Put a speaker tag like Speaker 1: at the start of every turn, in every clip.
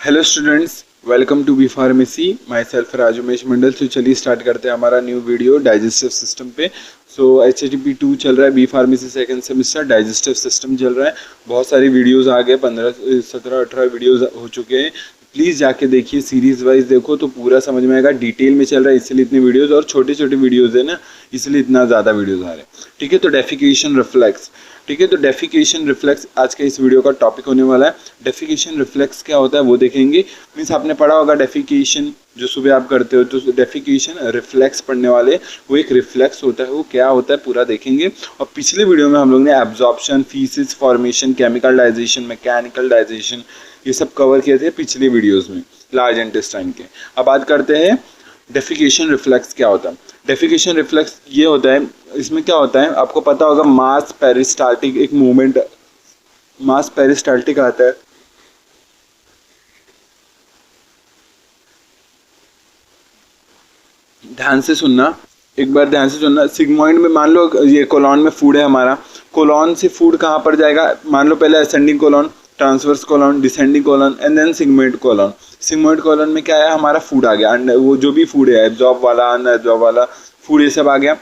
Speaker 1: Hello students, welcome to B pharmacy. Myself Rajumesh Mandal. तो चलिए start करते हैं हमारा न्यू वीडियो डाइजेस्टिव सिस्टम पे। सो HTTP 2 चल रहा है, B pharmacy second semester digestive system चल रहा है। बहुत सारी वीडियोस आ गए, 15 17 18 वीडियोस हो चुके हैं। प्लीज़ जाके देखिए, सीरीज वाइज देखो तो पूरा समझ में आएगा। डिटेल में चल रहा है इसलिए इतनी वीडियोस, और छोटे छोटे वीडियोस है ना, इसलिए इतना ज़्यादा वीडियोस आ रहे हैं। ठीक है, तो डेफिकेशन रिफ्लेक्स। ठीक है, तो डेफिकेशन रिफ्लेक्स आज के इस वीडियो का टॉपिक होने वाला है। डेफिकेशन रिफ्लेक्स क्या होता है वो देखेंगे। मीन्स आपने पढ़ा होगा डेफिकेशन, जो सुबह आप करते हो, तो डेफिकेशन रिफ्लेक्स पढ़ने वाले, वो एक रिफ्लेक्स होता है, वो क्या होता है पूरा देखेंगे। और पिछले वीडियो में हम लोग ने absorption, faeces formation, chemical digestion, mechanical digestion, ये सब कवर किए थे पिछले वीडियोस में लार्ज इंटेस्टाइन के। अब बात करते हैं डेफिकेशन रिफ्लेक्स क्या होता है। डेफिकेशन रिफ्लेक्स ये होता है, इसमें क्या होता है आपको पता होगा, मास पेरिस्टाल्टिक एक मूवमेंट, मास पेरिस्टाल्टिक आता है। ध्यान से सुनना, एक बार ध्यान से सुनना। सिग्मोइड में मान लो ये कोलॉन में फूड है हमारा, कोलॉन से फूड कहाँ पर जाएगा, मान लो पहले ascending colon, transverse colon, descending colon and then sigmoid colon. Sigmoid colon में क्या है, हमारा फूड आ गया, वो जो भी फूड है, एब्जॉर्ब वाला, अनएब्जॉर्ब वाला फूड, ये सब आ गया।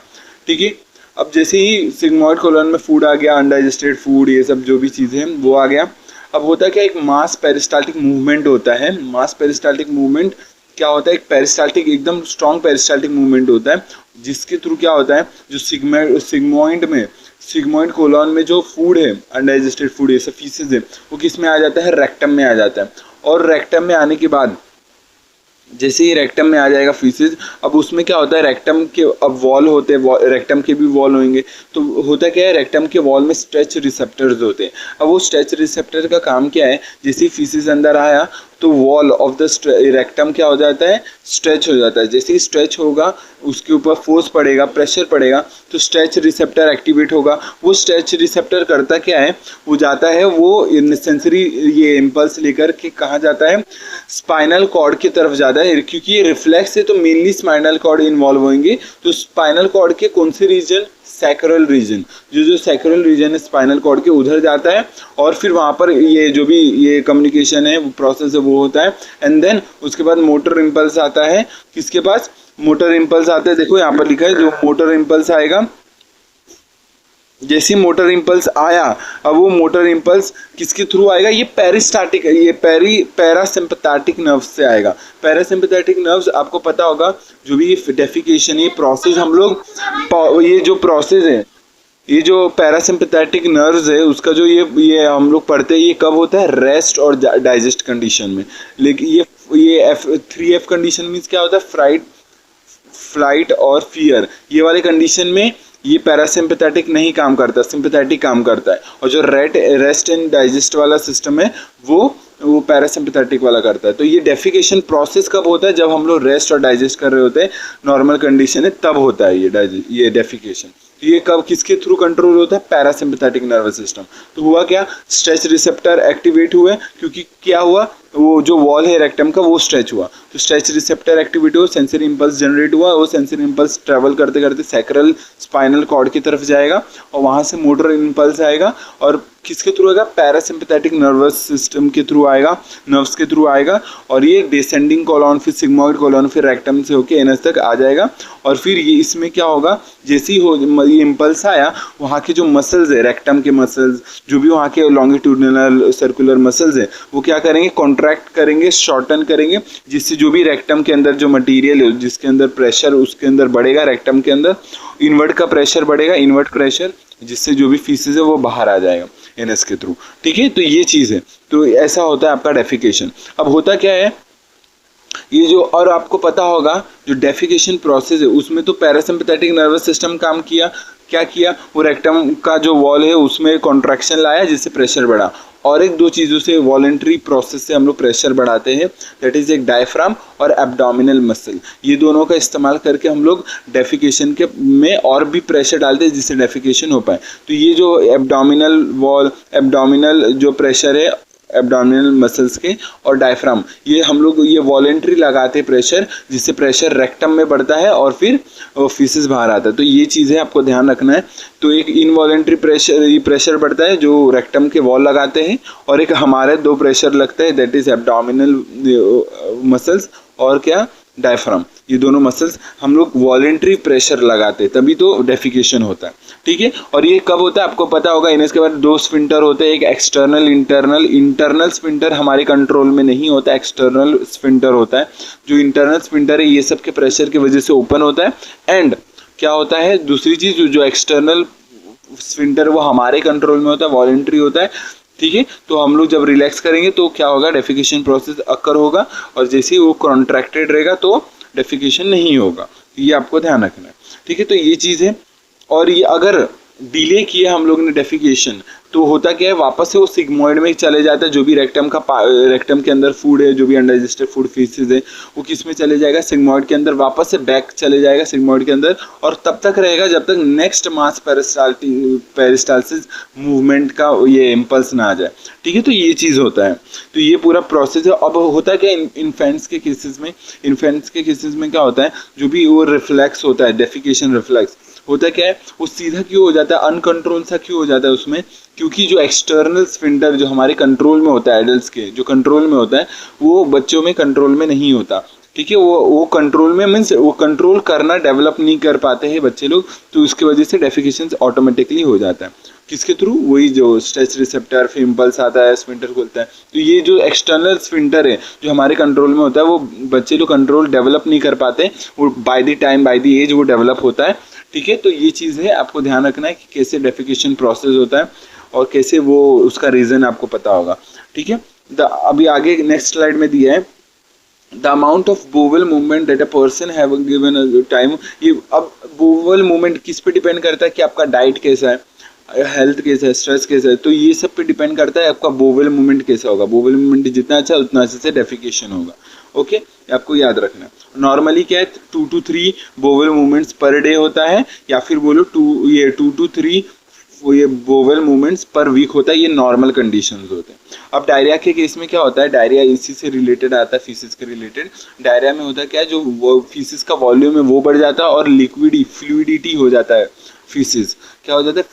Speaker 1: ठीक है, अब जैसे ही सिग्मोइड कोलॉन में फूड आ गया, अनडाइजेस्टेड फूड, ये सब जो भी चीज़ें हैं वो आ गया। अब होता क्या, एक मास पेरिस्टाल्टिक मूवमेंट होता है। मास पेरिस्टाल्टिक मूवमेंट क्या होता है, एक पेरिस्टाल्टिक एकदम स्ट्रॉन्ग पेरिस्टाल्टिक मूवमेंट होता है, जिसके थ्रू क्या होता है, जो सिग्मोइड कोलॉन में जो फूड है, अनडाइजेस्टेड फूड, ये सब फीसेस है, वो किस में आ जाता है, रेक्टम में आ जाता है। और रेक्टम में आने के बाद जैसे ही रेक्टम में आ जाएगा फीसेस, अब उसमें क्या होता है, रेक्टम के अब वॉल होते हैं, रेक्टम के भी वॉल होंगे। तो होता क्या है, रेक्टम के वॉल में स्ट्रेच रिसेप्टर्स होते हैं। अब वो स्ट्रेच रिसेप्टर का काम क्या है, जैसे ही फीसेस अंदर आया तो वॉल ऑफ द रेक्टम क्या हो जाता है, स्ट्रेच हो जाता है। जैसे ही स्ट्रेच होगा, उसके ऊपर फोर्स पड़ेगा, प्रेशर पड़ेगा, तो स्ट्रेच रिसेप्टर एक्टिवेट होगा। वो स्ट्रेच रिसेप्टर करता क्या है, वो जाता है, वो सेंसरी ये इम्पल्स लेकर के कहाँ जाता है, स्पाइनल कॉर्ड की तरफ जाता है। क्योंकि ये रिफ्लेक्स है तो मेनली स्पाइनल कॉर्ड इन्वॉल्व होंगे। तो स्पाइनल कॉर्ड के कौन से रीजन, सैक्रल रीजन, जो सैक्रल रीजन है स्पाइनल कॉर्ड के, उधर जाता है। और फिर वहाँ पर ये जो भी ये कम्युनिकेशन है, वो प्रोसेस है, वो होता है। एंड देन उसके बाद मोटर इम्पल्स आता है। किसके पास, मोटर इम्पल्स आते हैं, देखो यहाँ पर लिखा है, जो मोटर इम्पल्स आएगा, जैसे मोटर इम्पल्स आया, अब वो मोटर इम्पल्स किसके थ्रू आएगा, ये पेरिस्टाटिक, ये पैरासिम्पैथिक नर्व से आएगा। पैरासिम्पैथिक नर्व्स आपको पता होगा, जो भी ये डेफिकेशन, ये प्रोसेस हम लोग, ये जो प्रोसेस है, ये जो पैरासिम्पैथिक नर्व्स है, उसका जो ये हम लोग पढ़ते हैं, ये कब होता है, रेस्ट और डाइजेस्ट कंडीशन में। लेकिन ये 3F कंडीशन मीन्स क्या होता है, फ्लाइट और फियर, ये वाले कंडीशन में ये पैरासिम्पैथिक नहीं काम करता, सिंपैथेटिक काम करता है। और जो रेस्ट एंड डाइजेस्ट वाला सिस्टम है, वो पैरासिम्पैथिक वाला करता है। तो ये डेफिकेशन प्रोसेस कब होता है, जब हम लोग रेस्ट और डाइजेस्ट कर रहे होते हैं, नॉर्मल कंडीशन है, तब होता है ये डेफिकेशन। तो ये कब किसके थ्रू कंट्रोल होता है, पैरासिम्पैथिक नर्वस सिस्टम। तो हुआ क्या, स्ट्रेच रिसेप्टर एक्टिवेट हुए, क्योंकि क्या हुआ, वो जो वॉल है रेक्टम का, वो स्ट्रेच हुआ, तो स्ट्रेच रिसेप्टर एक्टिवेट हुआ, सेंसरी इंपल्स जनरेट हुआ। वो सेंसरी इंपल्स ट्रैवल करते करते सैक्रल स्पाइनल कॉर्ड की तरफ जाएगा, और वहाँ से मोटर इंपल्स आएगा, और किसके थ्रू आएगा, पैरासिम्पैथिक नर्वस सिस्टम के थ्रू आएगा, नर्व्स के थ्रू आएगा। और ये डिसेंडिंग कोलॉन, फिर सिग्मोइड कोलॉन, फिर रेक्टम से होके एनस तक आ जाएगा। और फिर ये इसमें क्या होगा, जैसे ही ये इम्पल्स आया, वहाँ के जो मसल्स है, रेक्टम के मसल्स, जो भी वहाँ के लॉन्गिट्यूडिनल सर्कुलर मसल्स हैं, वो क्या करेंगे, कॉन्ट्रैक्ट करेंगे, शॉर्टन करेंगे, जिससे जो भी रेक्टम के अंदर जो मटेरियल है, जिसके अंदर प्रेशर उसके अंदर बढ़ेगा, रेक्टम के अंदर इनवर्ट का प्रेशर बढ़ेगा, इनवर्ट प्रेशर, जिससे जो भी फीसेस है वो बाहर आ जाएगा एनएस के थ्रू। ठीक है, तो ये चीज़ है। तो ऐसा होता है आपका डेफिकेशन। अब होता क्या है, ये जो, और आपको पता होगा जो डेफिकेशन प्रोसेस है, उसमें तो पैरासिम्पैथिक नर्वस सिस्टम काम किया, क्या किया, वो रेक्टम का जो वॉल है उसमें कॉन्ट्रैक्शन लाया, जिससे प्रेशर बढ़ा। और एक दो चीज़ों से, वॉलेंट्री प्रोसेस से हम लोग प्रेशर बढ़ाते हैं, दैट इज़ एक डायफ्राम और एब्डोमिनल मसल। ये दोनों का इस्तेमाल करके हम लोग डेफिकेशन के में और भी प्रेशर डालते हैं, जिससे डेफिकेशन हो पाए। तो ये जो एब्डोमिनल जो प्रेशर है, एब्डोमिनल मसल्स के, और डायफ्राम, ये हम लोग ये वॉलेंट्री लगाते प्रेशर, जिससे प्रेशर रेक्टम में बढ़ता है और फिर फीसेस बाहर आता है। तो ये चीज़ें आपको ध्यान रखना है। तो एक इनवॉलेंट्री प्रेशर, ये प्रेशर बढ़ता है जो रेक्टम के वॉल लगाते हैं, और एक हमारे दो प्रेशर लगते हैं, दैट इज एब्डोमिनल मसल्स और क्या, डायफ्राम। ये दोनों मसल्स हम लोग वॉलेंट्री प्रेशर लगाते हैं, तभी तो डेफिकेशन होता है, ठीक है। और ये कब होता है आपको पता होगा। इसके बाद दो स्फिंटर होते हैं, एक एक्सटर्नल, इंटरनल। इंटरनल स्फिंटर हमारे कंट्रोल में नहीं होता, एक्सटर्नल स्फिंटर होता है। जो इंटरनल स्फिंटर है ये सब के प्रेशर की वजह से ओपन होता है। एंड क्या होता है, दूसरी चीज जो एक्सटर्नल स्फिंटर वो हमारे कंट्रोल में होता है, वॉलेंट्री होता है, ठीक है। तो हम लोग जब रिलैक्स करेंगे तो क्या होगा, डेफिकेशन प्रोसेस अकर होगा, और जैसे ही वो कॉन्ट्रैक्टेड रहेगा तो डेफिकेशन नहीं होगा। ये आपको ध्यान रखना है, ठीक है। तो ये चीज़ है। और ये अगर डिले किया हम लोग ने डेफिकेशन, तो होता क्या है, वापस से वो सिग्मोइड में चले जाता है। जो भी रेक्टम के अंदर फूड है, जो भी अनडाइजेस्टेड फूड फीसेस है, वो किस में चले जाएगा, सिग्मोइड के अंदर, वापस से बैक चले जाएगा सिग्मोइड के अंदर, और तब तक रहेगा जब तक नेक्स्ट मास पेरिस्टालसिस मूवमेंट का ये इम्पल्स ना आ जाए, ठीक है। तो ये चीज़ होता है। तो ये पूरा प्रोसेस है। अब होता है क्या, इन्फेंट्स के केसेस में क्या होता है, जो भी वो रिफ्लेक्स होता है, डेफिकेशन रिफ्लेक्स होता क्या है, वो सीधा क्यों हो जाता है, अनकंट्रोल सा क्यों हो जाता है उसमें, क्योंकि जो एक्सटर्नल स्फिंटर जो हमारे कंट्रोल में होता है, एडल्ट्स के जो कंट्रोल में होता है, वो बच्चों में कंट्रोल में नहीं होता, ठीक है। वो कंट्रोल में मीन्स वो कंट्रोल करना डेवलप नहीं कर पाते हैं बच्चे लोग, तो उसकी वजह से डेफिकेशन ऑटोमेटिकली हो जाता है। किसके थ्रू, वही जो स्ट्रेच रिसेप्टर, फिर इम्पल्स आता है, स्फिंटर खुलता है। तो ये जो एक्सटर्नल स्फिंटर है जो हमारे कंट्रोल में होता है, वो बच्चे लोग कंट्रोल डेवलप नहीं कर पाते, वो बाय द एज वो डेवलप होता है, ठीक है। तो ये चीज़ है, आपको ध्यान रखना है कि कैसे डेफिकेशन प्रोसेस होता है और कैसे वो उसका रीज़न आपको पता होगा, ठीक है। अभी आगे नेक्स्ट स्लाइड में दिया है the amount of bowel movement that a person have given time. ये अब बोवल मूवमेंट किस पे डिपेंड करता है कि आपका डाइट कैसा है, हेल्थ कैसा है, स्ट्रेस कैसा है, तो ये सब पे डिपेंड करता है आपका बोवल मूवमेंट कैसा होगा। बोवल मूवमेंट जितना अच्छा उतना अच्छे से डेफिकेशन होगा, ओके। आपको याद रखना है। नॉर्मली क्या है, 2 to 3 bowel movements per day होता है, या फिर बोलो 2 to 3 ये बोवल मूवमेंट्स पर वीक होता है। ये नॉर्मल कंडीशंस होते हैं। अब डायरिया के केस में क्या होता है, डायरिया इसी से रिलेटेड आता है, फीसिस के रिलेटेड। डायरिया में होता है क्या है, जो फीसिस का वॉल्यूम है वो बढ़ जाता है, और फ्लूइडिटी हो जाता है। फीसिस क्या हो जाता है,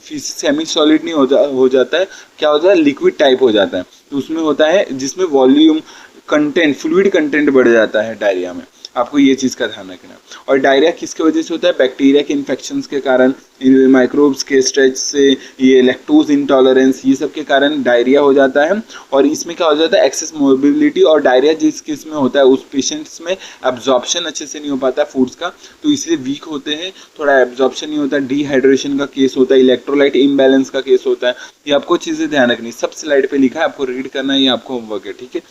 Speaker 1: फीसिस सेमी सॉलिड नहीं हो जाता है, क्या हो जाता है, लिक्विड टाइप हो जाता है। तो उसमें होता है जिसमें वॉल्यूम कंटेंट, फ्लूइड कंटेंट बढ़ जाता है डायरिया में। आपको ये चीज़ का ध्यान रखना है। और डायरिया किसके वजह से होता है, बैक्टीरिया के इन्फेक्शंस के कारण, माइक्रोब्स के स्ट्रेच से, ये लैक्टोज इंटॉलरेंस, ये सब के कारण डायरिया हो जाता है। और इसमें क्या हो जाता है, एक्सेस मोबिलिटी। और डायरिया जिस केस में होता है उस पेशेंट्स में एब्जॉर्प्शन अच्छे से नहीं हो पाता है फूड्स का, तो इसलिए वीक होते हैं, थोड़ा एब्जॉर्प्शन नहीं होता, डिहाइड्रेशन का केस होता है, इलेक्ट्रोलाइट इम्बैलेंस का केस होता है। ये आपको चीज़ें ध्यान रखनी, सब स्लाइड पे लिखा है, आपको रीड करना है, ये आपको होमवर्क है, ठीक है।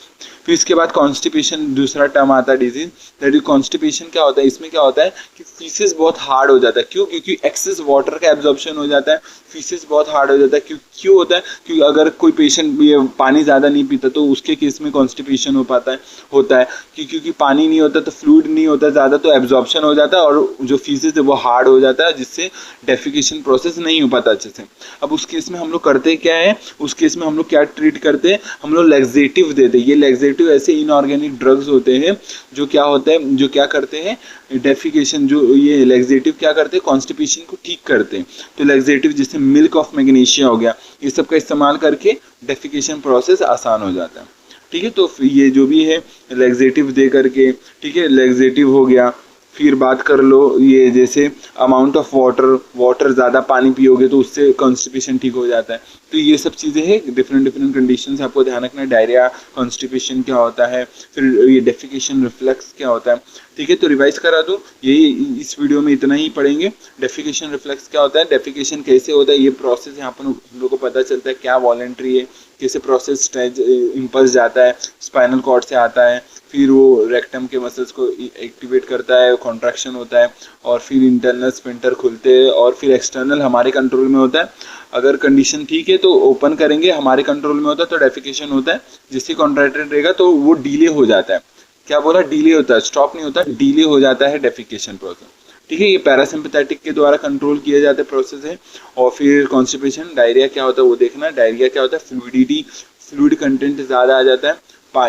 Speaker 1: फिर इसके बाद कॉन्स्टिपेशन दूसरा टर्म आता है, डिजीज दैट इज कॉन्स्टिपेशन। क्या होता है, इसमें क्या होता है कि फीसेस बहुत हार्ड हो जाता है। क्यों, क्योंकि एक्सेस वाटर का एब्जॉर्प्शन हो जाता है, फीसेस बहुत हार्ड हो जाता है। क्यों होता है, क्योंकि अगर कोई पेशेंट ये पानी ज़्यादा नहीं पीता तो उसके केस में कॉन्स्टिपेशन होता है क्योंकि पानी नहीं होता तो फ्लूइड नहीं होता ज़्यादा, तो एब्जॉर्प्शन हो जाता है और जो फीसेस है वो हार्ड हो जाता है, जिससे डेफिकेशन प्रोसेस नहीं हो पाता अच्छे से। अब उस केस में हम लोग करते क्या है, उस केस में हम लोग क्या ट्रीट करते हैं, हम लोग लैक्सेटिव देते हैं। ये लैक्सेटिव ऐसे इनऑर्गेनिक ड्रग्स होते हैं जो क्या होता है, जो क्या करते हैं, डेफिकेशन, जो ये लैक्सेटिव क्या करते हैं, कॉन्स्टिपेशन को ठीक करते हैं। तो लैक्सेटिव जैसे मिल्क ऑफ मैग्नीशिया हो गया, ये सब का इस्तेमाल करके डेफिकेशन प्रोसेस आसान हो जाता है, ठीक है। तो ये जो भी है लैक्सेटिव दे करके, ठीक है, लैक्सेटिव हो गया। फिर बात कर लो ये जैसे अमाउंट ऑफ वाटर ज़्यादा पानी पियोगे तो उससे कॉन्स्टिपेशन ठीक हो जाता है। तो ये सब चीज़ें हैं, डिफरेंट कंडीशंस आपको ध्यान रखना है। डायरिया, कॉन्स्टिपेशन क्या होता है, फिर ये डेफिकेशन रिफ्लेक्स क्या होता है, ठीक है। तो रिवाइज करा दो, यही इस वीडियो में इतना ही पढ़ेंगे। डेफिकेशन रिफ्लेक्स क्या होता है, डेफिकेशन कैसे होता है, ये प्रोसेस यहाँ पर हम लोग को पता चलता है, क्या वॉलेंट्री है, कैसे प्रोसेस स्ट्रेच इम्पल्स जाता है, स्पाइनल कॉर्ड से आता है, फिर वो रेक्टम के मसल्स को एक्टिवेट करता है, कॉन्ट्रैक्शन होता है, और फिर इंटरनल स्फिंक्टर खुलते हैं, और फिर एक्सटर्नल हमारे कंट्रोल में होता है। अगर कंडीशन ठीक है तो ओपन करेंगे, हमारे कंट्रोल में होता है तो डेफिकेशन होता है। जिससे कॉन्ट्रैक्टेड रहेगा तो वो डिले हो जाता है। क्या बोला, डिले होता है, स्टॉप नहीं होता, डिले हो जाता है डेफिकेशन प्रोसेस, ठीक है। ये पैरासिम्पैथेटिक के द्वारा कंट्रोल किए जाते प्रोसेस है। और फिर कॉन्स्टिपेशन, डायरिया क्या होता है वो देखना। डायरिया क्या होता है, फ्लूइडिटी, फ्लूइड कंटेंट ज़्यादा आ जाता है,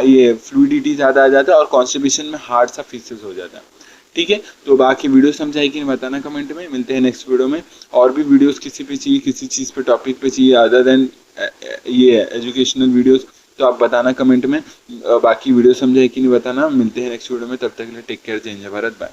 Speaker 1: ये फ्लूइडिटी ज़्यादा आ जाता है, और कॉन्स्टिपेशन में हार्ड सा फीसेस हो जाता है। ठीक है, तो बाकी वीडियो समझाई कि नहीं बताना कमेंट में। मिलते हैं नेक्स्ट वीडियो में। और भी वीडियोस किसी पे चाहिए, किसी चीज़ पे टॉपिक पे चाहिए अदर देन ये एजुकेशनल वीडियोस, तो आप बताना कमेंट में। बाकी वीडियो समझाई कि नहीं बताना। मिलते हैं नेक्स्ट वीडियो में, तब तक के लिए टेक केयर, जय हिंद, भारत, बाय।